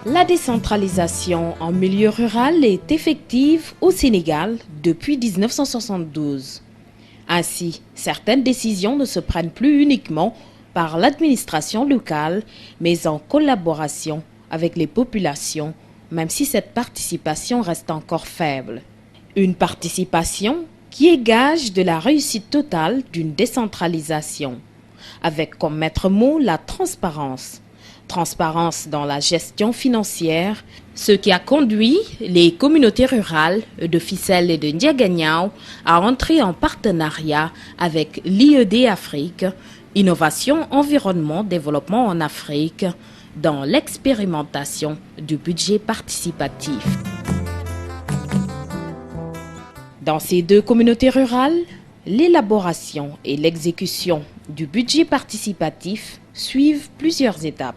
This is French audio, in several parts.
La décentralisation en milieu rural est effective au Sénégal depuis 1972. Ainsi, certaines décisions ne se prennent plus uniquement par l'administration locale, mais en collaboration avec les populations, même si cette participation reste encore faible. Une participation qui est gage de la réussite totale d'une décentralisation, avec comme maître mot la transparence. Transparence dans la gestion financière, ce qui a conduit les communautés rurales de Fissel et de Ndiaganiao à entrer en partenariat avec l'IED Afrique, Innovation, Environnement, Développement en Afrique, dans l'expérimentation du budget participatif. Dans ces deux communautés rurales, l'élaboration et l'exécution du budget participatif suivent plusieurs étapes.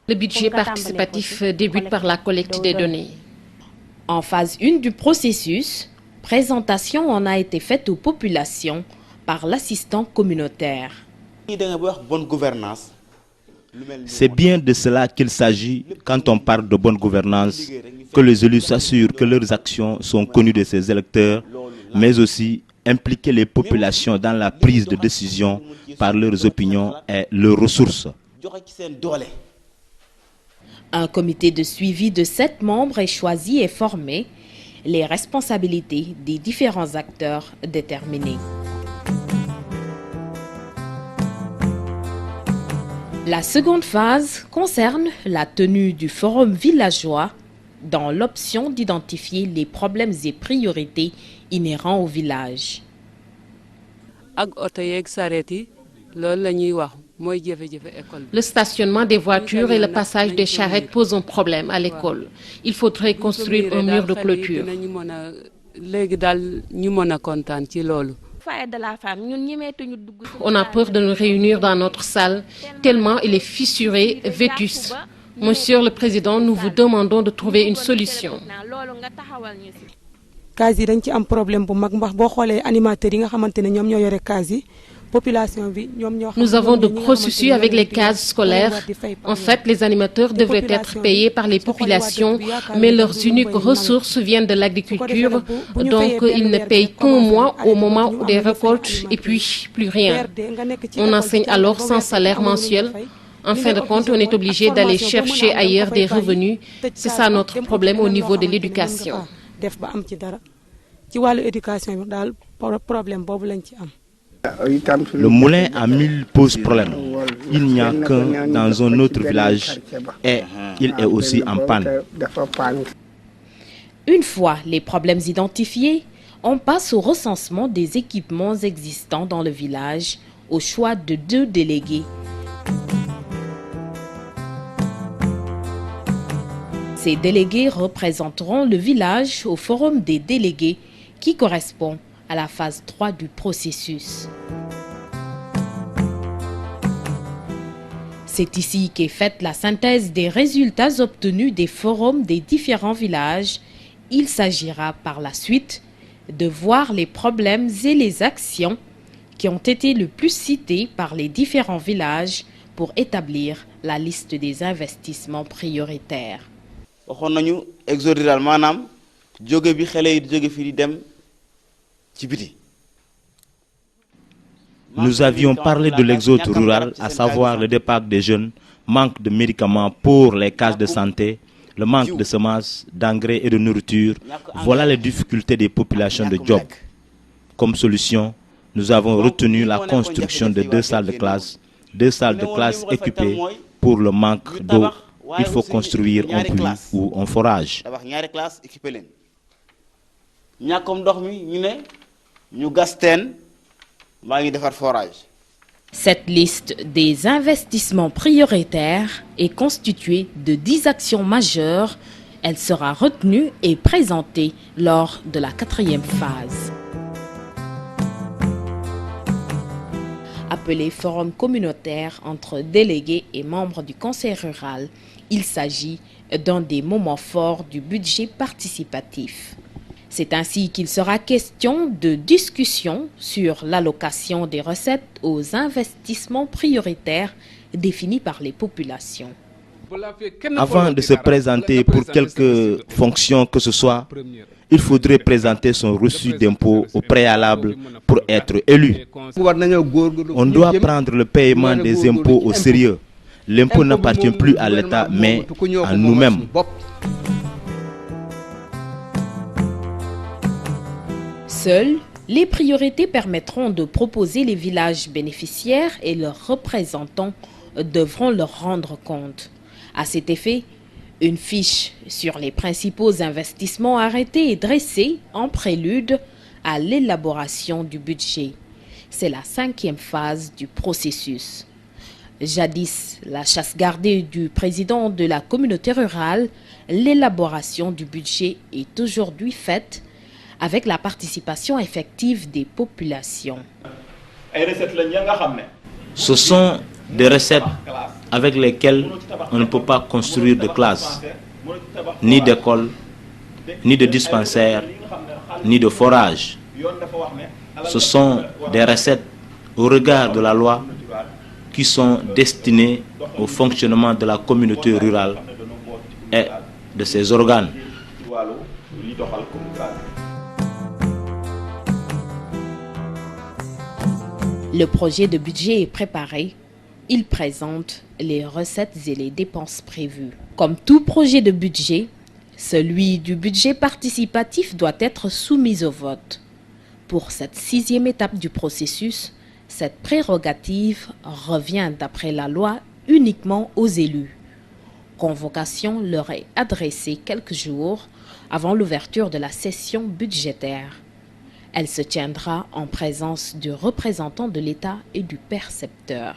Le budget participatif débute par la collecte des données. En phase 1 du processus, présentation en a été faite aux populations par l'assistant communautaire. C'est bien de cela qu'il s'agit quand on parle de bonne gouvernance, que les élus s'assurent que leurs actions sont connues de ses électeurs, mais aussi impliquer les populations dans la prise de décision par leurs opinions et leurs ressources. Un comité de suivi de 7 membres est choisi et formé, les responsabilités des différents acteurs déterminées. La seconde phase concerne la tenue du forum villageois dans l'option d'identifier les problèmes et priorités inhérents au village. Le stationnement des voitures et le passage des charrettes posent un problème à l'école. Il faudrait construire un mur de clôture. On a peur de nous réunir dans notre salle, tellement il est fissuré, vétuste. Monsieur le Président, nous vous demandons de trouver une solution. Nous avons de gros soucis avec les cases scolaires. En fait, les animateurs devraient être payés par les populations, mais leurs uniques ressources viennent de l'agriculture, donc ils ne payent qu'un mois au moment des récoltes et puis plus rien. On enseigne alors sans salaire mensuel. En fin de compte, on est obligé d'aller chercher ailleurs des revenus. C'est ça notre problème au niveau de l'éducation. Le moulin à mille pose problème. Il n'y a qu'un dans un autre village et il est aussi en panne. Une fois les problèmes identifiés, on passe au recensement des équipements existants dans le village, au choix de 2 délégués. Ces délégués représenteront le village au forum des délégués qui correspond à la phase 3 du processus. C'est ici qu'est faite la synthèse des résultats obtenus des forums des différents villages. Il s'agira par la suite de voir les problèmes et les actions qui ont été le plus cités par les différents villages pour établir la liste des investissements prioritaires. Nous avions parlé de l'exode rural, à savoir le départ des jeunes, manque de médicaments pour les cases de santé, le manque de semences, d'engrais et de nourriture. Voilà les difficultés des populations de Diob. Comme solution, nous avons retenu la construction de 2 salles de classe, 2 salles de classe équipées pour le manque d'eau. Il faut construire un puits ou un forage. Cette liste des investissements prioritaires est constituée de 10 actions majeures. Elle sera retenue et présentée lors de la 4e phase. Appelé forum communautaire entre délégués et membres du conseil rural, il s'agit d'un des moments forts du budget participatif. C'est ainsi qu'il sera question de discussion sur l'allocation des recettes aux investissements prioritaires définis par les populations. Avant de se présenter pour quelque fonction que ce soit, il faudrait présenter son reçu d'impôt au préalable pour être élu. On doit prendre le paiement des impôts au sérieux. L'impôt n'appartient plus à l'État, mais à nous-mêmes. Seules les priorités permettront de proposer les villages bénéficiaires et leurs représentants devront leur rendre compte. À cet effet, une fiche sur les principaux investissements arrêtés est dressée en prélude à l'élaboration du budget. C'est la 5e phase du processus. Jadis, la chasse gardée du président de la communauté rurale, l'élaboration du budget est aujourd'hui faite avec la participation effective des populations. Ce sont des recettes avec lesquelles on ne peut pas construire de classe, ni d'école, ni de dispensaire, ni de forage. Ce sont des recettes au regard de la loi qui sont destinées au fonctionnement de la communauté rurale et de ses organes. Le projet de budget est préparé. Il présente les recettes et les dépenses prévues. Comme tout projet de budget, celui du budget participatif doit être soumis au vote. Pour cette 6e étape du processus, cette prérogative revient d'après la loi uniquement aux élus. Convocation leur est adressée quelques jours avant l'ouverture de la session budgétaire. Elle se tiendra en présence du représentant de l'État et du percepteur.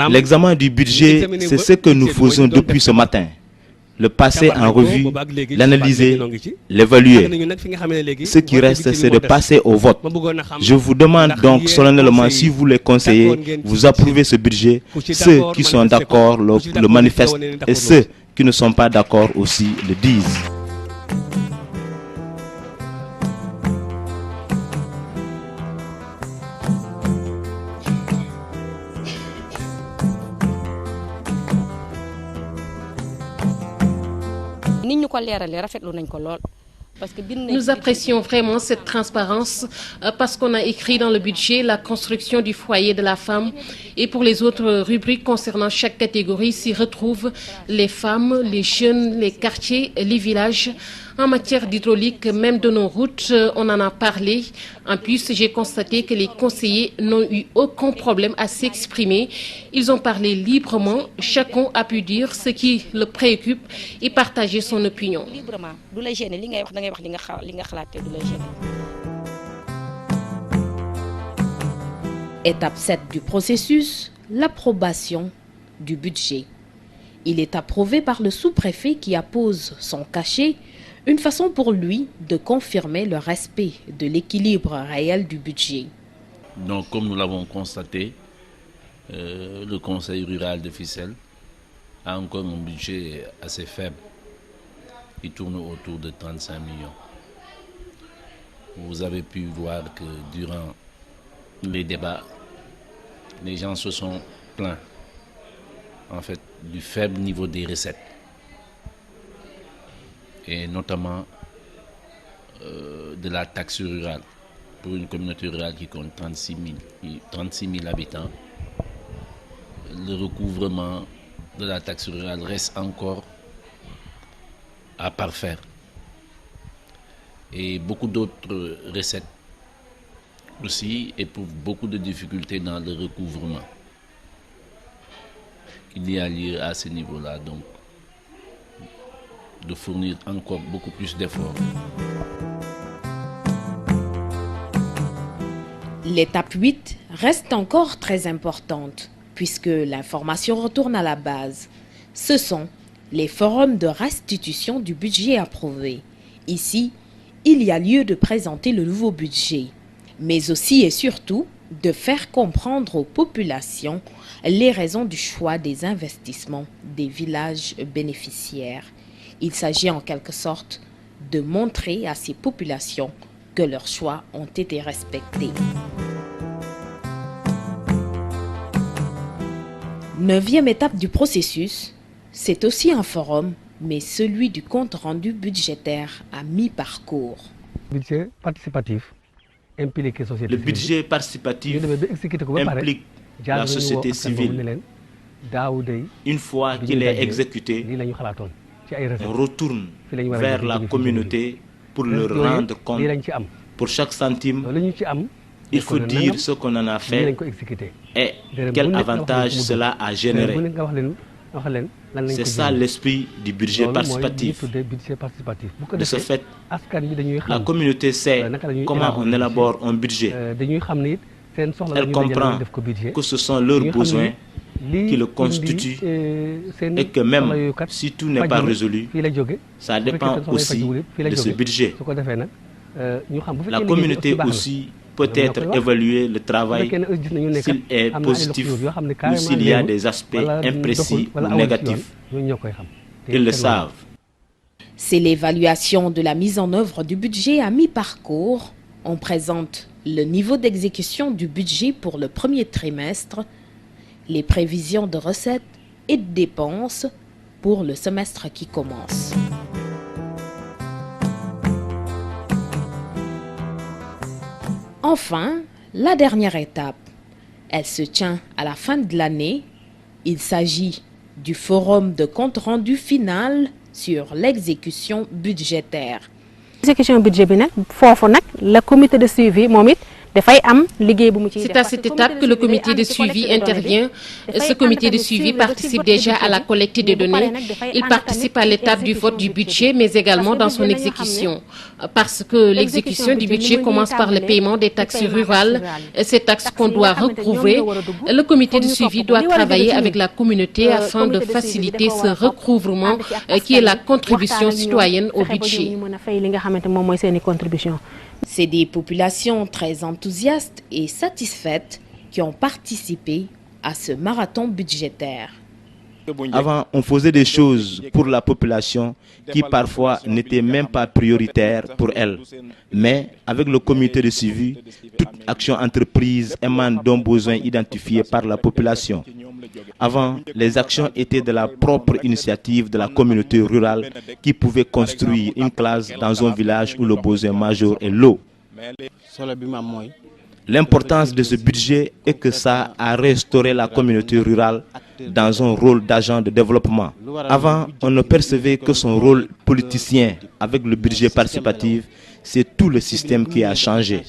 L'examen du budget, c'est ce que nous faisons depuis ce matin. Le passer en revue, l'analyser, l'évaluer. Ce qui reste, c'est de passer au vote. Je vous demande donc solennellement, si vous les conseillez, vous approuvez ce budget. Ceux qui sont d'accord le manifestent et ceux qui ne sont pas d'accord aussi le disent. Nous apprécions vraiment cette transparence parce qu'on a écrit dans le budget la construction du foyer de la femme et pour les autres rubriques concernant chaque catégorie s'y retrouvent les femmes, les jeunes, les quartiers, les villages. En matière d'hydraulique, même de nos routes, on en a parlé. En plus, j'ai constaté que les conseillers n'ont eu aucun problème à s'exprimer. Ils ont parlé librement. Chacun a pu dire ce qui le préoccupe et partager son opinion. Étape 7 du processus, l'approbation du budget. Il est approuvé par le sous-préfet qui appose son cachet, une façon pour lui de confirmer le respect de l'équilibre réel du budget. Donc, comme nous l'avons constaté, le conseil rural de Ficelle a encore un budget assez faible. Il tourne autour de 35 millions. Vous avez pu voir que durant les débats, les gens se sont plaints en fait du faible niveau des recettes et notamment de la taxe rurale pour une communauté rurale qui compte 36 000 habitants. Le recouvrement de la taxe rurale reste encore à parfaire et beaucoup d'autres recettes aussi éprouvent beaucoup de difficultés dans le recouvrement. Il y a lieu à ce niveau-là donc de fournir encore beaucoup plus d'efforts. L'étape 8 reste encore très importante puisque l'information retourne à la base. Ce sont les forums de restitution du budget approuvé. Ici, il y a lieu de présenter le nouveau budget, mais aussi et surtout de faire comprendre aux populations les raisons du choix des investissements des villages bénéficiaires. Il s'agit en quelque sorte de montrer à ces populations que leurs choix ont été respectés. 9e étape du processus, c'est aussi un forum, mais celui du compte rendu budgétaire à mi-parcours. Budget participatif implique Le budget participatif implique la société civile. Une fois qu'il est exécuté, on retourne vers la communauté pour leur rendre compte. Pour chaque centime, il faut dire ce qu'on en a fait et quel avantage cela a généré. C'est ça l'esprit du budget participatif. De ce fait, la communauté sait comment on élabore un budget. Elle comprend que ce sont leurs besoins qui le constituent et que même si tout n'est pas résolu, ça dépend aussi de ce budget. La communauté aussi peut être évaluer le travail s'il est positif ou s'il y a des aspects imprécis ou négatifs. Ils le savent. C'est l'évaluation de la mise en œuvre du budget à mi-parcours. On présente le niveau d'exécution du budget pour le premier trimestre, les prévisions de recettes et de dépenses pour le semestre qui commence. Enfin, la dernière étape, elle se tient à la fin de l'année. Il s'agit du forum de compte rendu final sur l'exécution budgétaire. L'exécution budget, le comité de suivi, c'est à cette étape que le comité de suivi intervient. Ce comité de suivi participe déjà à la collecte des données. Il participe à l'étape du vote du budget, mais également dans son exécution. Parce que l'exécution du budget commence par le paiement des taxes rurales, ces taxes qu'on doit recouvrer. Le comité de suivi doit travailler avec la communauté afin de faciliter ce recouvrement qui est la contribution citoyenne au budget. C'est des populations très enthousiastes et satisfaites qui ont participé à ce marathon budgétaire. Avant, on faisait des choses pour la population qui parfois n'étaient même pas prioritaires pour elle. Mais avec le comité de suivi, toute action entreprise émane d'un besoin identifié par la population. Avant, les actions étaient de la propre initiative de la communauté rurale qui pouvait construire une classe dans un village où le besoin majeur est l'eau. L'importance de ce budget est que ça a restauré la communauté rurale dans un rôle d'agent de développement. Avant, on ne percevait que son rôle politicien. Avec le budget participatif, c'est tout le système qui a changé.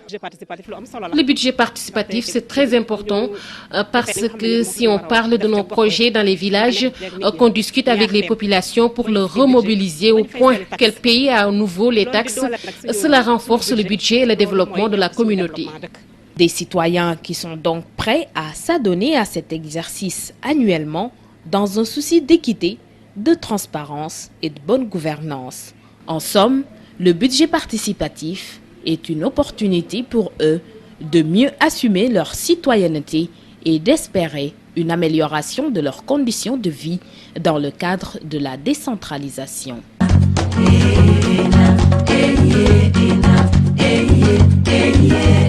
Le budget participatif, c'est très important parce que si on parle de nos projets dans les villages, qu'on discute avec les populations pour le remobiliser au point qu'elles payent à nouveau les taxes, cela renforce le budget et le développement de la communauté. Des citoyens qui sont donc prêts à s'adonner à cet exercice annuellement dans un souci d'équité, de transparence et de bonne gouvernance. En somme, le budget participatif est une opportunité pour eux de mieux assumer leur citoyenneté et d'espérer une amélioration de leurs conditions de vie dans le cadre de la décentralisation. Enough, enough, enough, enough, enough.